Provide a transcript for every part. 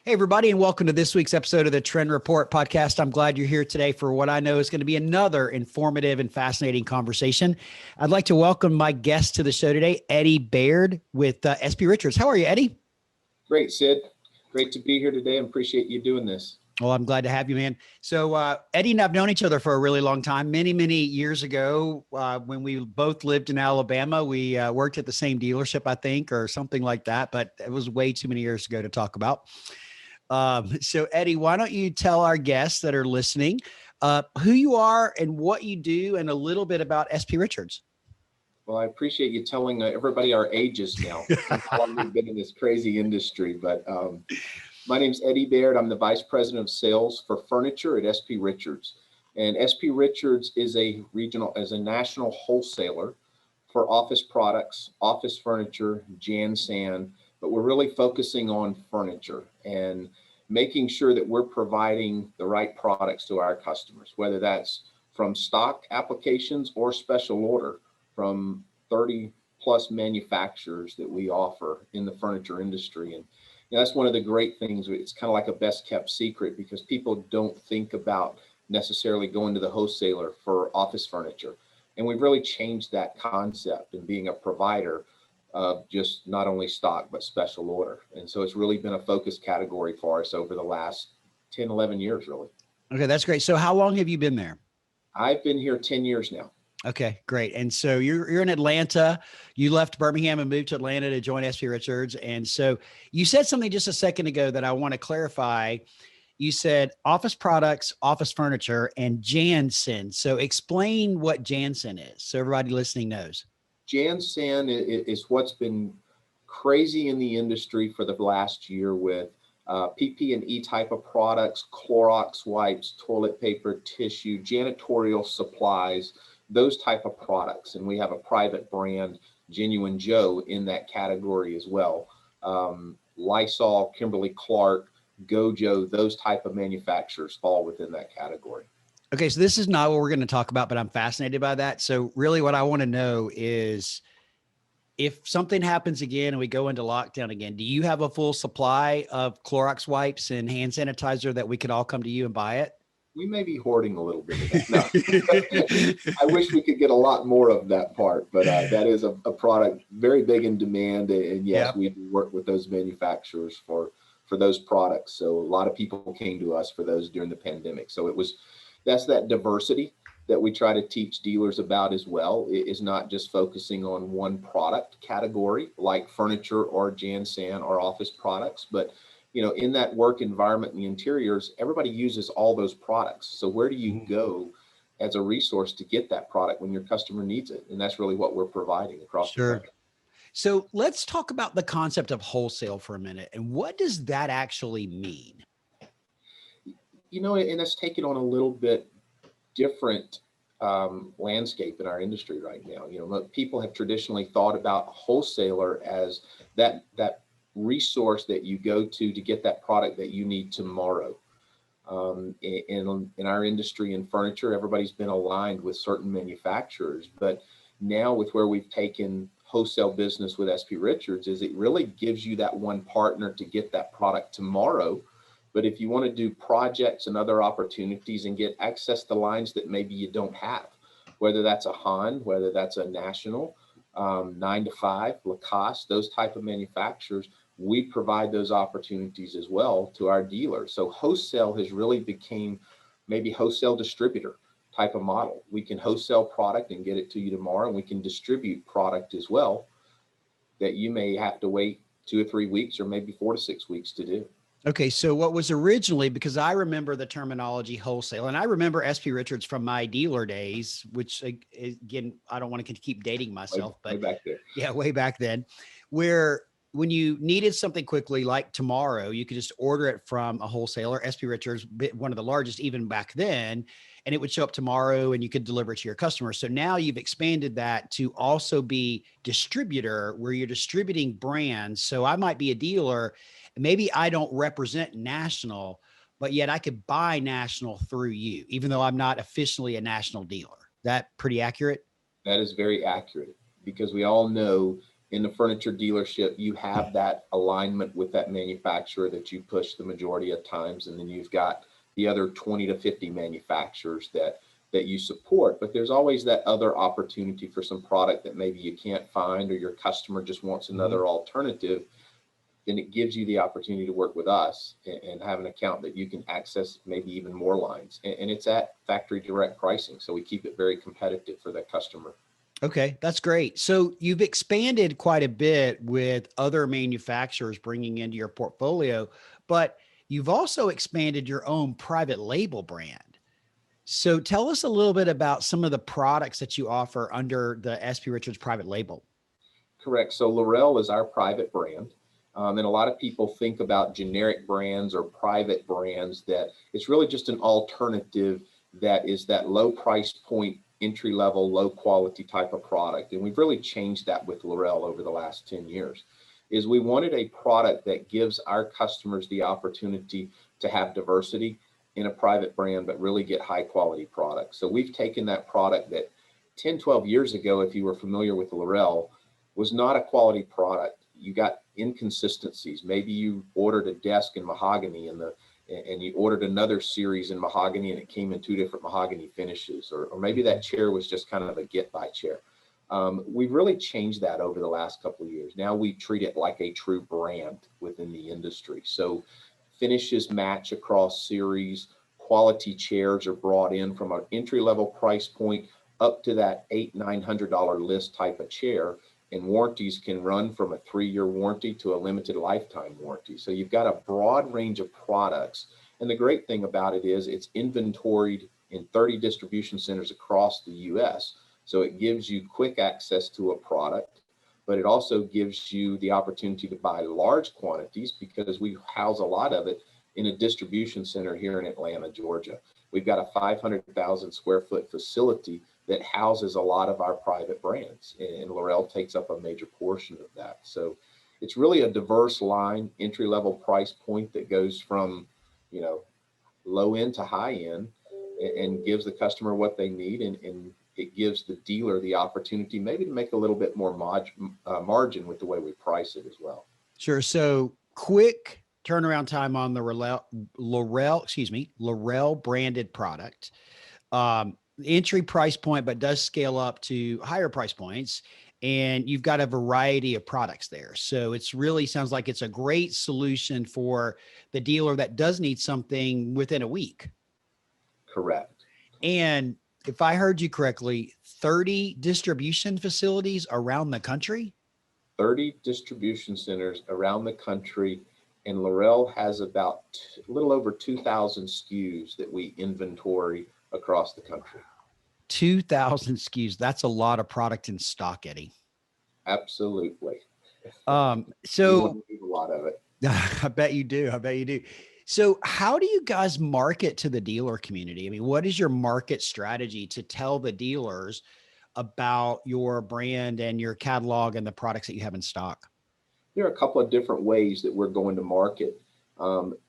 Hey, everybody, and welcome to this week's episode of the Trend Report podcast. I'm glad you're here today for what I know is going to be another informative and fascinating conversation. I'd like to welcome my guest to the show today, Eddie Baird with SP Richards. How are you, Eddie? Great, Sid. Great to be here today and appreciate you doing this. Well, I'm glad to have you, man. So Eddie and I've known each other for a really long time. Many, many years ago, when we both lived in Alabama, we worked at the same dealership, I think, or something like that. But it was way too many years ago to talk about. So Eddie, why don't you tell our guests that are listening who you are and what you do and a little bit about SP Richards? Well, I appreciate you telling everybody our ages now. How long we've been in this crazy industry. But my name's Eddie Baird. I'm the Vice President of Sales for Furniture at SP Richards. And SP Richards is a national wholesaler for office products, office furniture, jan sand, but we're really focusing on furniture and making sure that we're providing the right products to our customers, whether that's from stock applications or special order from 30 plus manufacturers that we offer in the furniture industry. And that's one of the great things. It's kind of like a best kept secret because people don't think about necessarily going to the wholesaler for office furniture. And we've really changed that concept and being a provider of just not only stock, but special order. And so it's really been a focus category for us over the last 10, 11 years, really. Okay, that's great. So how long have you been there? I've been here 10 years now. Okay, great. And so you're in Atlanta. You left Birmingham and moved to Atlanta to join SP Richards. And so you said something just a second ago that I want to clarify. You said office products, office furniture, and jan sand. So explain what jan sand is so everybody listening knows. Jan sand is what's been crazy in the industry for the last year with PP&E type of products, Clorox wipes, toilet paper, tissue, janitorial supplies, those type of products. And we have a private brand, Genuine Joe, in that category as well. Lysol, Kimberly-Clark, Gojo, those type of manufacturers fall within that category. Okay, so this is not what we're going to talk about, but I'm fascinated by that. So really what I want to know is if something happens again and we go into lockdown again, do you have a full supply of Clorox wipes and hand sanitizer that we could all come to you and buy it? We may be hoarding a little bit of that. No. I wish we could get a lot more of that part, but that is a product very big in demand. And yes, we work with those manufacturers for those products. So a lot of people came to us for those during the pandemic. So that's that diversity that we try to teach dealers about as well. It is not just focusing on one product category like furniture or jan sand or office products, but in that work environment in the interiors, everybody uses all those products. So where do you go as a resource to get that product when your customer needs it? And that's really what we're providing across the country. So let's talk about the concept of wholesale for a minute. And what does that actually mean? And that's taken on a little bit different landscape in our industry right now. People have traditionally thought about wholesaler as that resource that you go to get that product that you need tomorrow. In our industry in furniture, everybody's been aligned with certain manufacturers, but now with where we've taken wholesale business with SP Richards is it really gives you that one partner to get that product tomorrow. But if you want to do projects and other opportunities and get access to lines that maybe you don't have, whether that's a Han, whether that's a National, 9 to 5, Lacoste, those type of manufacturers, we provide those opportunities as well to our dealers. So wholesale has really became maybe wholesale distributor type of model. We can wholesale product and get it to you tomorrow, and we can distribute product as well that you may have to wait 2 or 3 weeks or maybe 4 to 6 weeks to do. Okay, so what was originally, because I remember the terminology wholesale, and I remember SP Richards from my dealer days, which again, I don't want to keep dating myself, but way back there. Yeah, way back then, where when you needed something quickly, like tomorrow, you could just order it from a wholesaler, SP Richards, one of the largest even back then, and it would show up tomorrow and you could deliver it to your customers. So now you've expanded that to also be distributor, where you're distributing brands. So I might be a dealer, maybe I don't represent national, but yet I could buy national through you, even though I'm not officially a national dealer. That pretty accurate? That is very accurate, because we all know in the furniture dealership, you have that alignment with that manufacturer that you push the majority of times. And then you've got the other 20 to 50 manufacturers that you support. But there's always that other opportunity for some product that maybe you can't find, or your customer just wants another alternative. Then it gives you the opportunity to work with us and have an account that you can access maybe even more lines. And it's at factory direct pricing. So we keep it very competitive for that customer. Okay, that's great. So you've expanded quite a bit with other manufacturers bringing into your portfolio, but you've also expanded your own private label brand. So tell us a little bit about some of the products that you offer under the SP Richards private label. Correct. So Laurel is our private brand. And a lot of people think about generic brands or private brands, that it's really just an alternative that is that low price point, entry level, low quality type of product. And we've really changed that with Laurel over the last 10 years. Is we wanted a product that gives our customers the opportunity to have diversity in a private brand, but really get high quality products. So we've taken that product that 10, 12 years ago, if you were familiar with Laurel, was not a quality product. You got inconsistencies. Maybe you ordered a desk in mahogany and you ordered another series in mahogany and it came in 2 different mahogany finishes, or maybe that chair was just kind of a get by chair. We've really changed that over the last couple of years. Now we treat it like a true brand within the industry. So finishes match across series, quality chairs are brought in from an entry level price point up to that $800–900 list type of chair. And warranties can run from a 3-year warranty to a limited lifetime warranty. So you've got a broad range of products. And the great thing about it is it's inventoried in 30 distribution centers across the US. So it gives you quick access to a product, but it also gives you the opportunity to buy large quantities, because we house a lot of it in a distribution center here in Atlanta, Georgia. We've got a 500,000 square foot facility that houses a lot of our private brands, and Laurel takes up a major portion of that. So it's really a diverse line, entry level price point that goes from, low end to high end, and gives the customer what they need. And it gives the dealer the opportunity maybe to make a little bit more margin with the way we price it as well. Sure. So quick turnaround time on the Laurel branded product. Entry price point, but does scale up to higher price points. And you've got a variety of products there. So it's really sounds like it's a great solution for the dealer that does need something within a week. Correct. And if I heard you correctly, 30 distribution facilities around the country? 30 distribution centers around the country. And Laurel has about a little over 2,000 SKUs that we inventory across the country. 2,000 SKUs. That's a lot of product in stock, Eddie. Absolutely. So a lot of it. I bet you do. I bet you do. So how do you guys market to the dealer community? I mean, what is your market strategy to tell the dealers about your brand and your catalog and the products that you have in stock? There are a couple of different ways that we're going to market.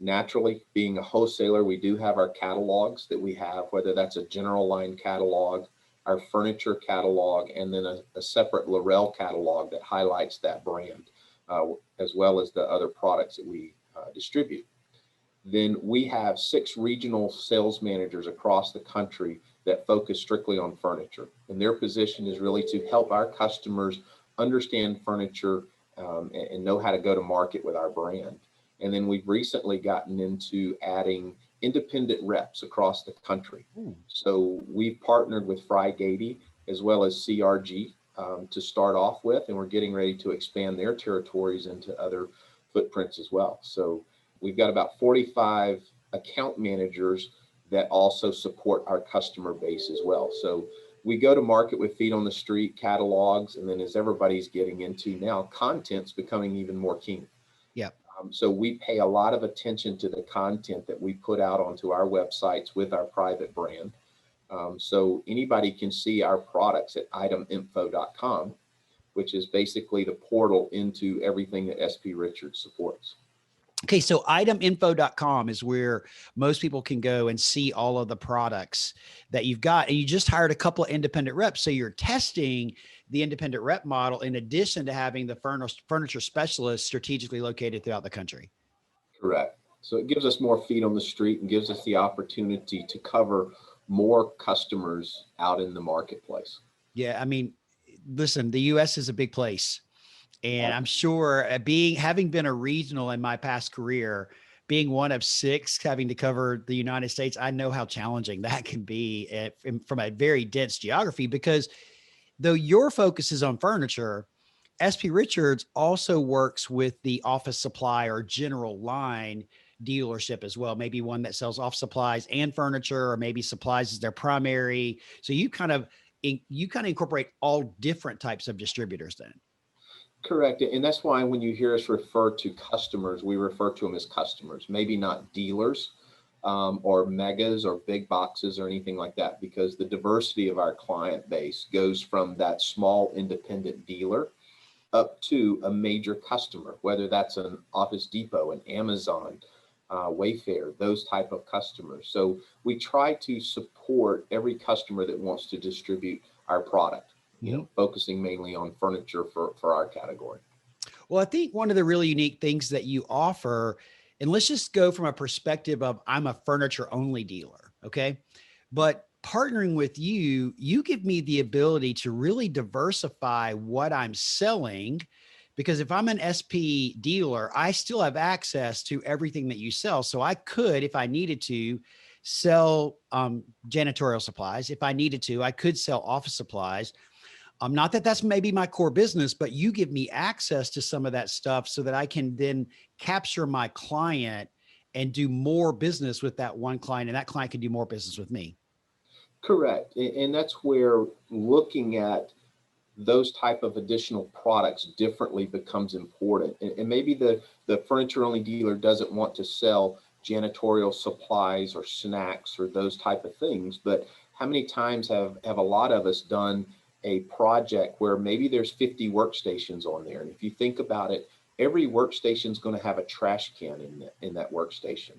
Naturally, being a wholesaler, we do have our catalogs that we have, whether that's a general line catalog, our furniture catalog, and then a separate Laurel catalog that highlights that brand, as well as the other products that we distribute. Then we have 6 regional sales managers across the country that focus strictly on furniture. And their position is really to help our customers understand furniture and know how to go to market with our brand. And then we've recently gotten into adding independent reps across the country. So we've partnered with Frygate as well as CRG to start off with, and we're getting ready to expand their territories into other footprints as well. So we've got about 45 account managers that also support our customer base as well. So we go to market with feet on the street, catalogs, and then as everybody's getting into now, content's becoming even more keen. Yep. So we pay a lot of attention to the content that we put out onto our websites with our private brand. So anybody can see our products at iteminfo.com, which is basically the portal into everything that SP Richards supports. Okay, so iteminfo.com is where most people can go and see all of the products that you've got. And you just hired a couple of independent reps. So you're testing the independent rep model, in addition to having the furniture specialists strategically located throughout the country. Correct. So it gives us more feet on the street and gives us the opportunity to cover more customers out in the marketplace. Yeah. I mean, listen, the US is a big place. And I'm sure having been a regional in my past career, being one of 6 having to cover the United States, I know how challenging that can be from a very dense geography, because though your focus is on furniture, SP Richards also works with the office supply or general line dealership as well. Maybe one that sells office supplies and furniture, or maybe supplies is their primary. So you kind of incorporate all different types of distributors then. Correct. And that's why when you hear us refer to customers, we refer to them as customers, maybe not dealers, or megas or big boxes or anything like that, because the diversity of our client base goes from that small independent dealer up to a major customer, whether that's an Office Depot, an Amazon, Wayfair, those type of customers. So we try to support every customer that wants to distribute our product, focusing mainly on furniture for our category. Well, I think one of the really unique things that you offer, and let's just go from a perspective of I'm a furniture only dealer. Okay. But partnering with you, you give me the ability to really diversify what I'm selling, because if I'm an SP dealer, I still have access to everything that you sell. So I could, if I needed to, sell janitorial supplies. If I needed to, I could sell office supplies. Not that that's maybe my core business, but you give me access to some of that stuff so that I can then capture my client and do more business with that one client, and that client can do more business with me. Correct. And that's where looking at those type of additional products differently becomes important. And maybe the furniture only dealer doesn't want to sell janitorial supplies or snacks or those type of things. But how many times have a lot of us done a project where maybe there's 50 workstations on there? And if you think about it, every workstation is going to have a trash can in that workstation.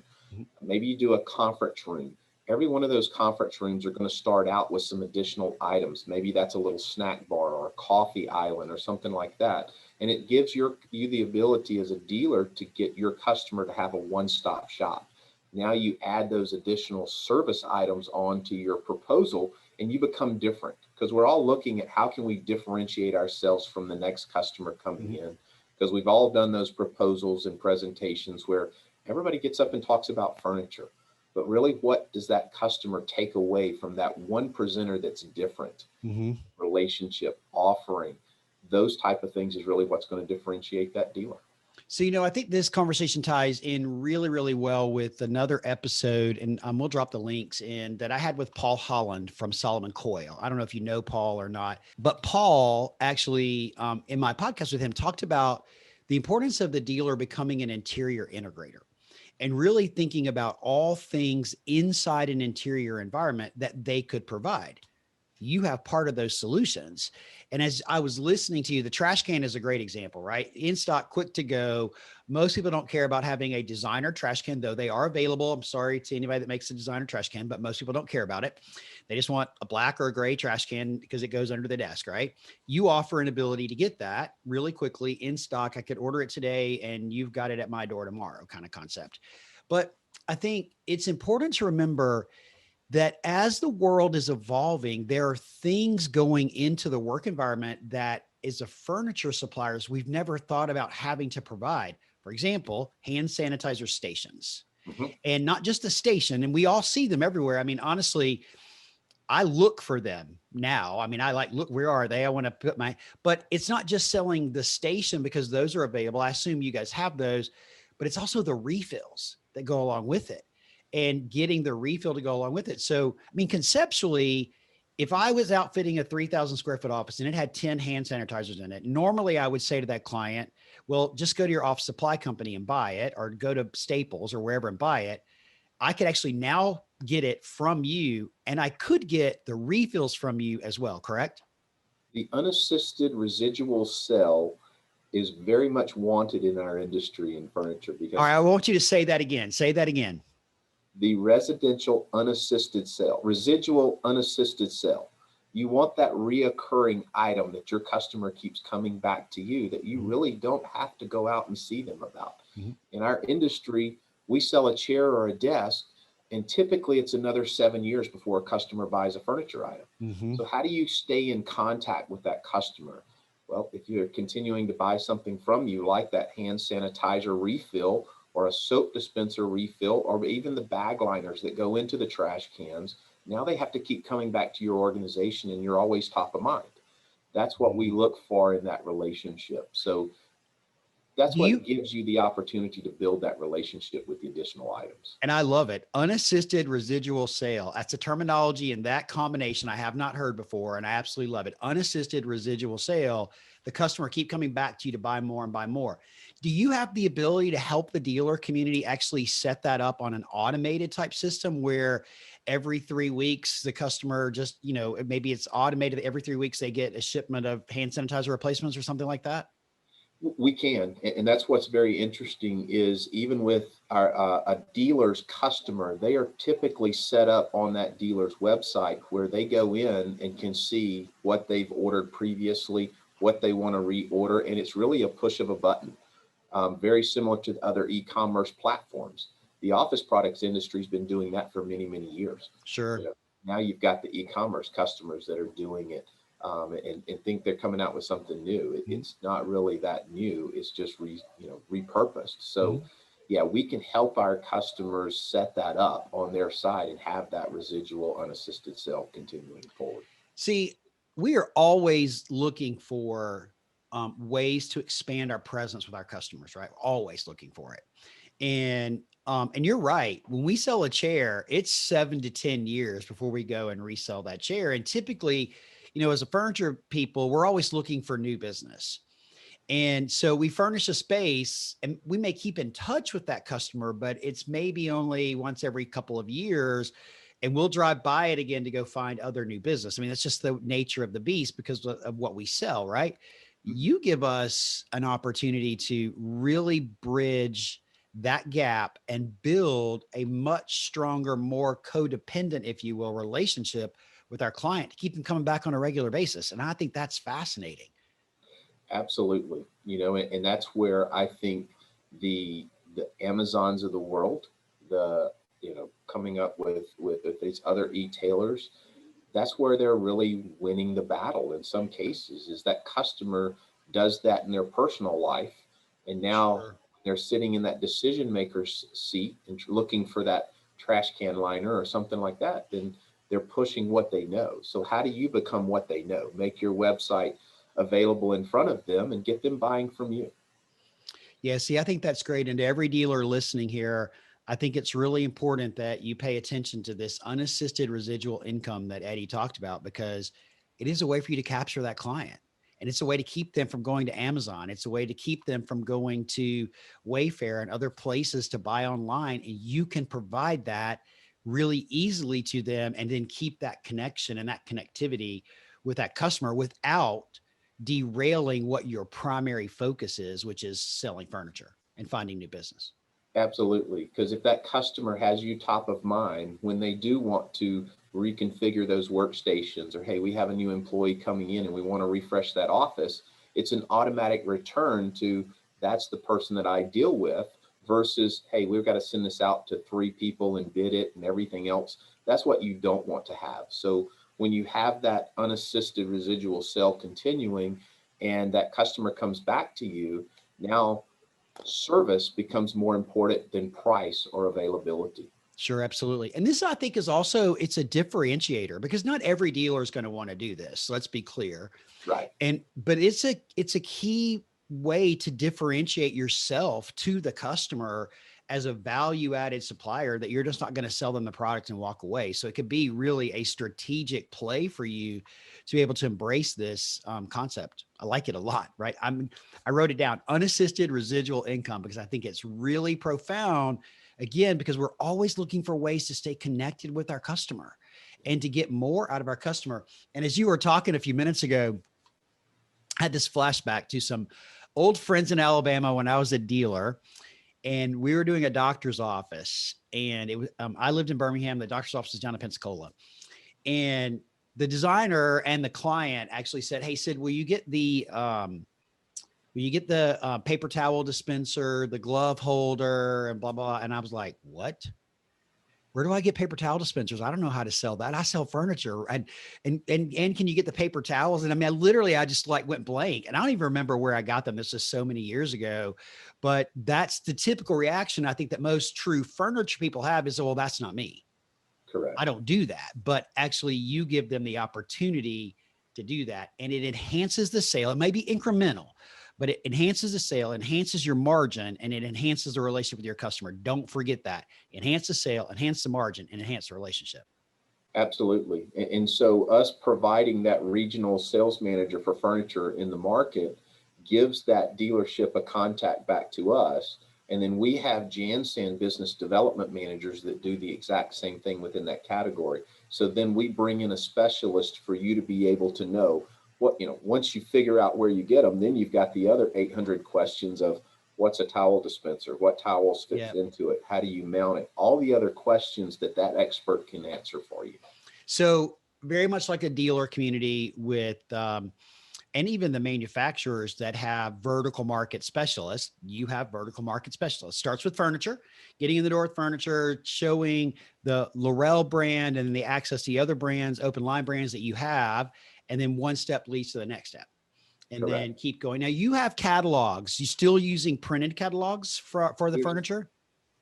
Maybe you do a conference room. Every one of those conference rooms are going to start out with some additional items. Maybe that's a little snack bar or a coffee island or something like that. And it gives you the ability as a dealer to get your customer to have a one-stop shop. Now you add those additional service items onto your proposal and you become different, because we're all looking at how can we differentiate ourselves from the next customer coming in, because we've all done those proposals and presentations where everybody gets up and talks about furniture. But really, what does that customer take away from that one presenter that's different? Relationship, offering, those type of things is really what's going to differentiate that dealer. So, I think this conversation ties in really, really well with another episode, and we'll drop the links in, that I had with Paul Holland from Solomon Coyle. I don't know if you know Paul or not, but Paul actually, in my podcast with him, talked about the importance of the dealer becoming an interior integrator and really thinking about all things inside an interior environment that they could provide. You have part of those solutions. And as I was listening to you, the trash can is a great example, right? In stock, quick to go. Most people don't care about having a designer trash can, though they are available. I'm sorry to anybody that makes a designer trash can, but most people don't care about it. They just want a black or a gray trash can because it goes under the desk, right? You offer an ability to get that really quickly in stock. I could order it today and you've got it at my door tomorrow, kind of concept. But I think it's important to remember that as the world is evolving, there are things going into the work environment that as a furniture suppliers, we've never thought about having to provide. For example, hand sanitizer stations. And not just a station. And we all see them everywhere. I mean, honestly, I look for them now. I mean, I like, look, where are they? I want to put but it's not just selling the station because those are available. I assume you guys have those, but it's also the refills that go along with it and getting the refill to go along with it. So, I mean, conceptually, if I was outfitting a 3,000 square foot office and it had 10 hand sanitizers in it, normally I would say to that client, well, just go to your office supply company and buy it, or go to Staples or wherever and buy it. I could actually now get it from you, and I could get the refills from you as well, correct? The unassisted residual sell is very much wanted in our industry in furniture. Because all right, I want you to say that again. Say that again. The residential unassisted sell, residual unassisted sell. You want that reoccurring item that your customer keeps coming back to you, that you Mhm. really don't have to go out and see them about. Mhm. In our industry, we sell a chair or a desk, and typically it's another 7 years before a customer buys a furniture item. Mhm. So, how do you stay in contact with that customer? Well, if you're continuing to buy something from you, like that hand sanitizer refill or a soap dispenser refill, or even the bag liners that go into the trash cans, now they have to keep coming back to your organization and you're always top of mind. That's what we Mhm. look for in that relationship. So that's Do what you gives you the opportunity to build that relationship with the additional items. And I love it. Unassisted residual sale. That's a terminology in that combination I have not heard before, and I absolutely love it. Unassisted residual sale. The customer keep coming back to you to buy more and buy more. Do you have the ability to help the dealer community actually set that up on an automated type system where every 3 weeks the customer just, maybe it's automated every 3 weeks they get a shipment of hand sanitizer replacements or something like that? We can, and that's what's very interesting is even with our a dealer's customer, they are typically set up on that dealer's website where they go in and can see what they've ordered previously, what they want to reorder, and it's really a push of a button, very similar to other e-commerce platforms. The office products industry has been doing that for many, many years. You Sure. know, now you've got the e-commerce customers that are doing it, and think they're coming out with something new. Mhm. It's not really that new. It's just repurposed. So, Mhm. yeah, we can help our customers set that up on their side and have that residual unassisted sale continuing forward. See, we are always looking for ways to expand our presence with our customers, right? Always looking for it. And you're right. When we sell a chair, it's 7 to 10 years before we go and resell that chair. And typically, as a furniture people, we're always looking for new business. And so we furnish a space and we may keep in touch with that customer, but it's maybe only once every couple of years. And we'll drive by it again to go find other new business. I mean, that's just the nature of the beast because of what we sell, right? Mhm. You give us an opportunity to really bridge that gap and build a much stronger, more codependent, if you will, relationship with our client to keep them coming back on a regular basis. And I think that's fascinating. Absolutely. And that's where I think the Amazons of the world, the coming up with these other e-tailers, that's where they're really winning the battle in some cases, is that customer does that in their personal life, and now Sure. they're sitting in that decision maker's seat and looking for that trash can liner or something like that, then they're pushing what they know. So how do you become what they know? Make your website available in front of them and get them buying from you. Yeah, see, I think that's great. And to every dealer listening here, I think it's really important that you pay attention to this unassisted residual income that Eddie talked about because it is a way for you to capture that client. And it's a way to keep them from going to Amazon. It's a way to keep them from going to Wayfair and other places to buy online. And you can provide that really easily to them and then keep that connection and that connectivity with that customer without derailing what your primary focus is, which is selling furniture and finding new business. Absolutely. Because if that customer has you top of mind when they do want to reconfigure those workstations, or hey, we have a new employee coming in and we want to refresh that office, it's an automatic return to that's the person that I deal with versus, hey, we've got to send this out to 3 people and bid it and everything else. That's what you don't want to have. So when you have that unassisted residual sale continuing and that customer comes back to you, now service becomes more important than price or availability. Sure, absolutely. And this, I think, is also it's a differentiator because not every dealer is going to want to do this. Let's be clear. Right. And but it's a key way to differentiate yourself to the customer as a value added supplier that you're just not going to sell them the product and walk away. So it could be really a strategic play for you to be able to embrace this concept. I like it a lot, right? I wrote it down, unassisted residual income, because I think it's really profound. Again, because we're always looking for ways to stay connected with our customer and to get more out of our customer. And as you were talking a few minutes ago, I had this flashback to some old friends in Alabama when I was a dealer, and we were doing a doctor's office. And it was I lived in Birmingham. The doctor's office is down in Pensacola, and the designer and the client actually said, "Hey, Sid, will you get the paper towel dispenser, the glove holder, and blah, blah." And I was like, "What? Where do I get paper towel dispensers? I don't know how to sell that. I sell furniture. And can you get the paper towels?" And I mean, I just like went blank, and I don't even remember where I got them. This is so many years ago, but that's the typical reaction I think that most true furniture people have is, "Well, that's not me. Correct. I don't do that." But actually you give them the opportunity to do that, and it enhances the sale. It may be incremental, but it enhances the sale, enhances your margin, and it enhances the relationship with your customer. Don't forget that. Enhance the sale, enhance the margin, and enhance the relationship. Absolutely. And so us providing that regional sales manager for furniture in the market gives that dealership a contact back to us. And then we have Jansan business development managers that do the exact same thing within that category. So then we bring in a specialist for you to be able to know what, once you figure out where you get them, then you've got the other 800 questions of what's a towel dispenser, what towels fits into it, how do you mount it, all the other questions that expert can answer for you. So very much like a dealer community with, and even the manufacturers that have vertical market specialists, you have vertical market specialists. Starts with furniture, getting in the door with furniture, showing the Laurel brand and the access to the other brands, open line brands that you have. And then one step leads to the next step. And Correct. then keep going. Now you have catalogs. You still using printed catalogs for the furniture?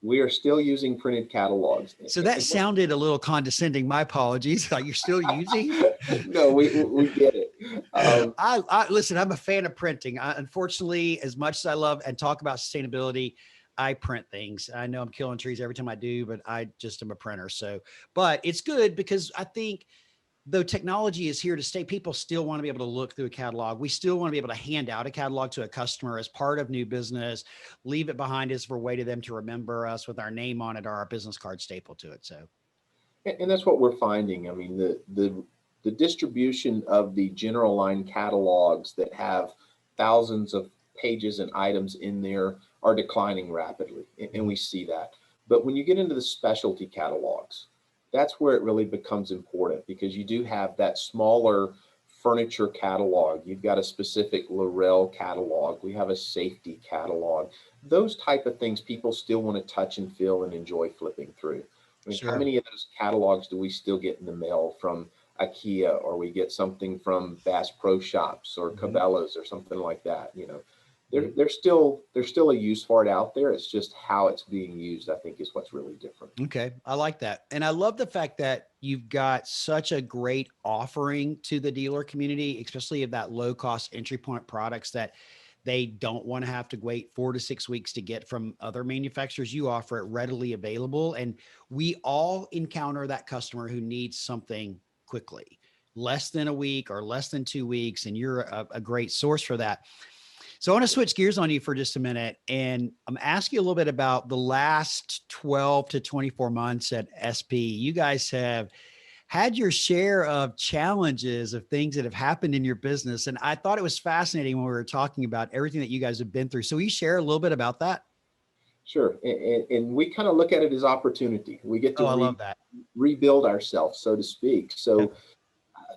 We are still using printed catalogs. So that sounded a little condescending. My apologies. You're still using? No, we get it. I listen, I'm a fan of printing. Unfortunately, as much as I love and talk about sustainability, I print things. I know I'm killing trees every time I do, but I just am a printer. So, but it's good because I think though technology is here to stay, people still want to be able to look through a catalog. We still want to be able to hand out a catalog to a customer as part of new business, leave it behind us for a way to them to remember us with our name on it or our business card stapled to it. So, and that's what we're finding. I mean, the distribution of the general line catalogs that have thousands of pages and items in there are declining rapidly, and we see that. But when you get into the specialty catalogs, that's where it really becomes important because you do have that smaller furniture catalog. You've got a specific Laurel catalog. We have a safety catalog. Those type of things people still want to touch and feel and enjoy flipping through. I mean, sure. How many of those catalogs do we still get in the mail from IKEA, or we get something from Bass Pro Shops or Cabela's or something like that? There's still a use for it out there. It's just how it's being used, I think, is what's really different. Okay. I like that. And I love the fact that you've got such a great offering to the dealer community, especially of that low cost entry point products that they don't want to have to wait 4 to 6 weeks to get from other manufacturers. You offer it readily available. And we all encounter that customer who needs something quickly, less than a week or less than 2 weeks. And you're a great source for that. So I want to switch gears on you for just a minute. And I'm asking you a little bit about the last 12 to 24 months at SP. You guys have had your share of challenges of things that have happened in your business. And I thought it was fascinating when we were talking about everything that you guys have been through. So will you share a little bit about that? Sure. And we kind of look at it as opportunity. We get to I love that. rebuild ourselves, so to speak. So Yep.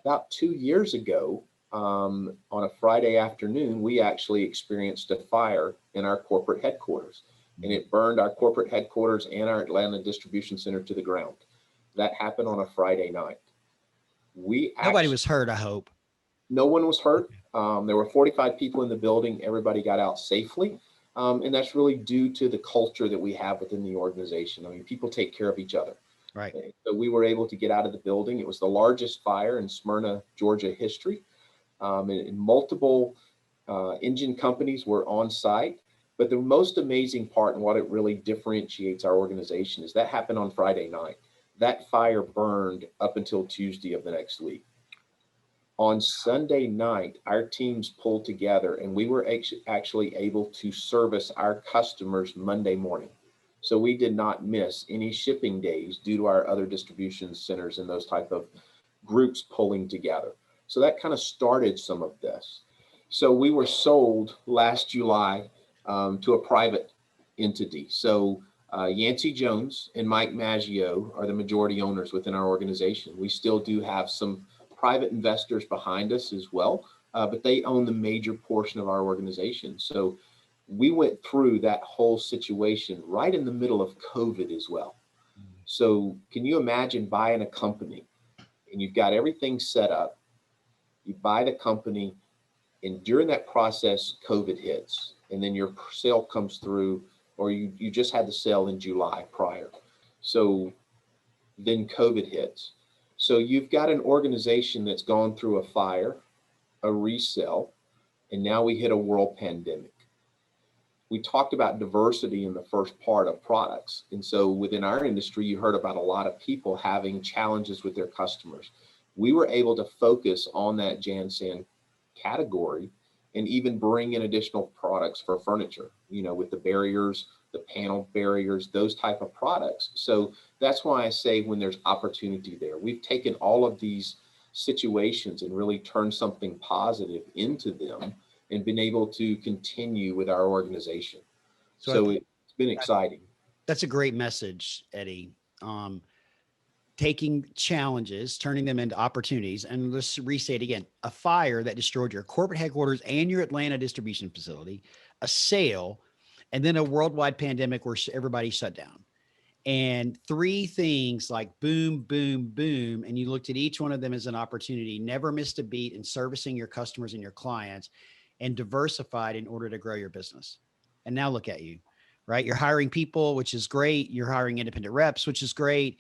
about 2 years ago, on a Friday afternoon, we actually experienced a fire in our corporate headquarters, and it burned our corporate headquarters and our Atlanta distribution center to the ground. That happened on a Friday night. Nobody was hurt, I hope. No one was hurt. There were 45 people in the building. Everybody got out safely. And that's really due to the culture that we have within the organization. I mean, people take care of each other. Right. So we were able to get out of the building. It was the largest fire in Smyrna, Georgia history. And multiple engine companies were on site. But the most amazing part and what it really differentiates our organization is that happened on Friday night. That fire burned up until Tuesday of the next week. On Sunday night, our teams pulled together and we were actually able to service our customers Monday morning. So we did not miss any shipping days due to our other distribution centers and those type of groups pulling together. So that kind of started some of this. So we were sold last July to a private entity. So Yancey Jones and Mike Maggio are the majority owners within our organization. We still do have some private investors behind us as well, but they own the major portion of our organization. So we went through that whole situation right in the middle of COVID as well. So can you imagine buying a company and you've got everything set up, you buy the company, and during that process, COVID hits, and then your sale comes through, or you just had the sale in July prior. So then COVID hits. So you've got an organization that's gone through a fire, a resale, and now we hit a world pandemic. We talked about diversity in the first part of products. And so within our industry, you heard about a lot of people having challenges with their customers. We were able to focus on that Jan-San category and even bring in additional products for furniture, with the barriers, the panel barriers, those type of products. So that's why I say when there's opportunity there, we've taken all of these situations and really turned something positive into them and been able to continue with our organization. So it's been exciting. That's a great message, Eddie. Taking challenges, turning them into opportunities. And let's restate again, a fire that destroyed your corporate headquarters and your Atlanta distribution facility, a sale, and then a worldwide pandemic where everybody shut down. And three things like boom, boom, boom. And you looked at each one of them as an opportunity, never missed a beat in servicing your customers and your clients, and diversified in order to grow your business. And now look at you, right? You're hiring people, which is great. You're hiring independent reps, which is great.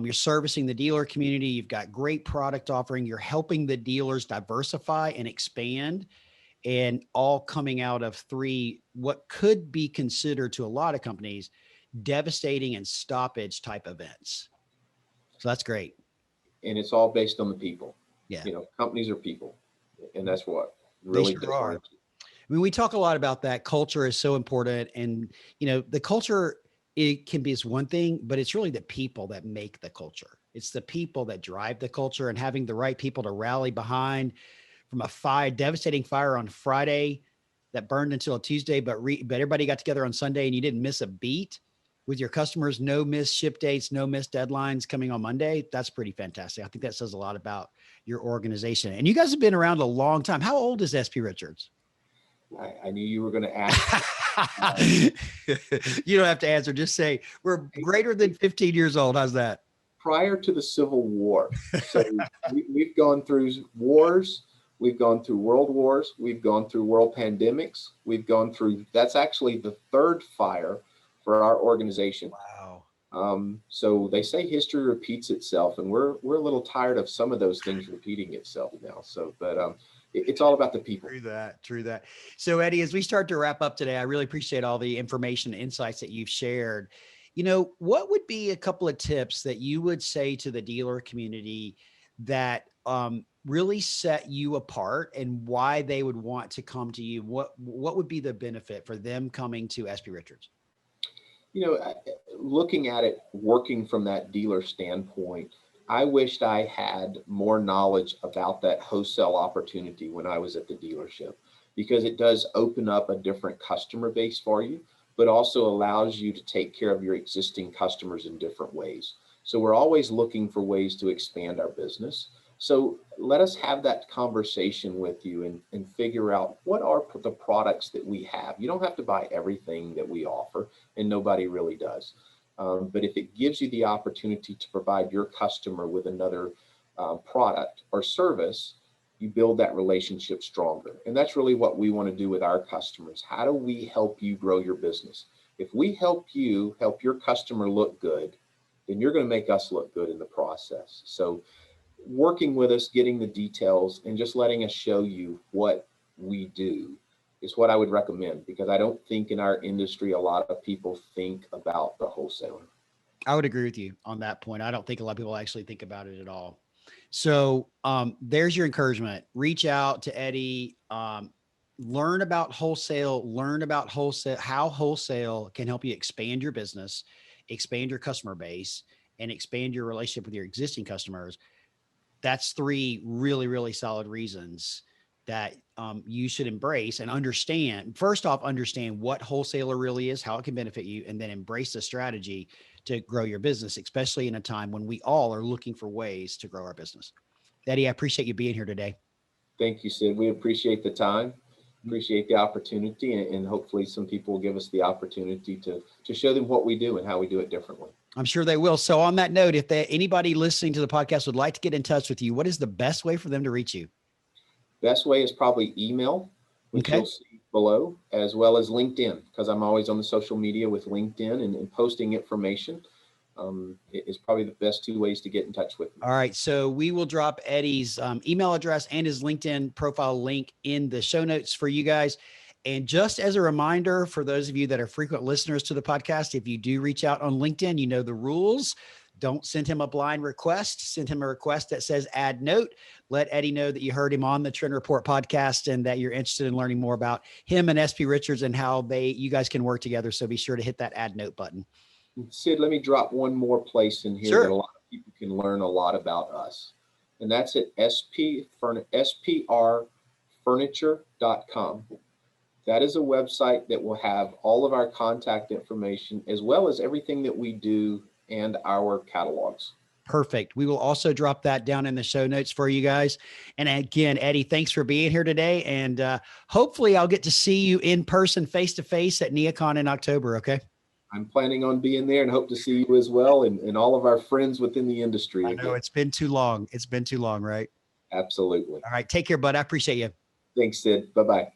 You're servicing the dealer community. You've got great product offering. You're helping the dealers diversify and expand, and all coming out of three, what could be considered to a lot of companies, devastating and stoppage type events. So that's great. And it's all based on the people. Yeah. Companies are people. And that's what really defines it. I mean, we talk a lot about that. Culture is so important. And, the culture, it can be as one thing, but it's really the people that make the culture. It's the people that drive the culture, and having the right people to rally behind. From a devastating fire on Friday that burned until Tuesday, but everybody got together on Sunday and you didn't miss a beat with your customers, no missed ship dates, no missed deadlines coming on Monday. That's pretty fantastic. I think that says a lot about your organization. And you guys have been around a long time. How old is SP Richards? I knew you were going to ask. You don't have to answer. Just say we're greater than 15 years old. How's that? Prior to the Civil War. So we've gone through wars. We've gone through world wars. We've gone through world pandemics. We've gone through, that's actually the third fire for our organization. Wow. So they say history repeats itself, and we're a little tired of some of those things repeating itself now. So, but it's all about the people. True that. So Eddie, as we start to wrap up today, I really appreciate all the information and insights that you've shared. What would be a couple of tips that you would say to the dealer community that really set you apart, and why they would want to come to you? What would be the benefit for them coming to SP Richards? Looking at it, working from that dealer standpoint, I wished I had more knowledge about that wholesale opportunity when I was at the dealership, because it does open up a different customer base for you, but also allows you to take care of your existing customers in different ways. So we're always looking for ways to expand our business. So let us have that conversation with you and figure out what are the products that we have. You don't have to buy everything that we offer, and nobody really does. But if it gives you the opportunity to provide your customer with another product or service, you build that relationship stronger. And that's really what we want to do with our customers. How do we help you grow your business? If we help you help your customer look good, then you're going to make us look good in the process. So working with us, getting the details, and just letting us show you what we do is what I would recommend, because I don't think in our industry a lot of people think about the wholesaler. I would agree with you on that point. I don't think a lot of people actually think about it at all. So there's your encouragement. Reach out to Eddie, learn about wholesale, how wholesale can help you expand your business, expand your customer base, and expand your relationship with your existing customers. That's three really, really solid reasons that you should embrace and understand. First off, understand what wholesaler really is, how it can benefit you, and then embrace the strategy to grow your business, especially in a time when we all are looking for ways to grow our business. Eddie, I appreciate you being here today. Thank you, Sid. We appreciate the time, appreciate the opportunity, and hopefully some people will give us the opportunity to show them what we do and how we do it differently. I'm sure they will. So on that note, if anybody listening to the podcast would like to get in touch with you, what is the best way for them to reach you? Best way is probably email, which Okay. you'll see below, as well as LinkedIn, because I'm always on the social media with LinkedIn and posting information. It is probably the best two ways to get in touch with me. All right. So we will drop Eddie's email address and his LinkedIn profile link in the show notes for you guys. And just as a reminder, for those of you that are frequent listeners to the podcast, if you do reach out on LinkedIn, you know the rules. Don't send him a blind request. Send him a request that says add note. Let Eddie know that you heard him on the Trend Report podcast and that you're interested in learning more about him and SP Richards and how you guys can work together. So be sure to hit that add note button. Sid, let me drop one more place in here Sure. that a lot of people can learn a lot about us. And that's at sprfurniture.com. That is a website that will have all of our contact information, as well as everything that we do and our catalogs. Perfect. We will also drop that down in the show notes for you guys. And again, Eddie, thanks for being here today. And hopefully I'll get to see you in person, face to face at NeoCon in October. Okay. I'm planning on being there and hope to see you as well, and all of our friends within the industry. I know it's been too long. It's been too long, right? Absolutely. All right. Take care, bud. I appreciate you. Thanks, Sid. Bye-bye.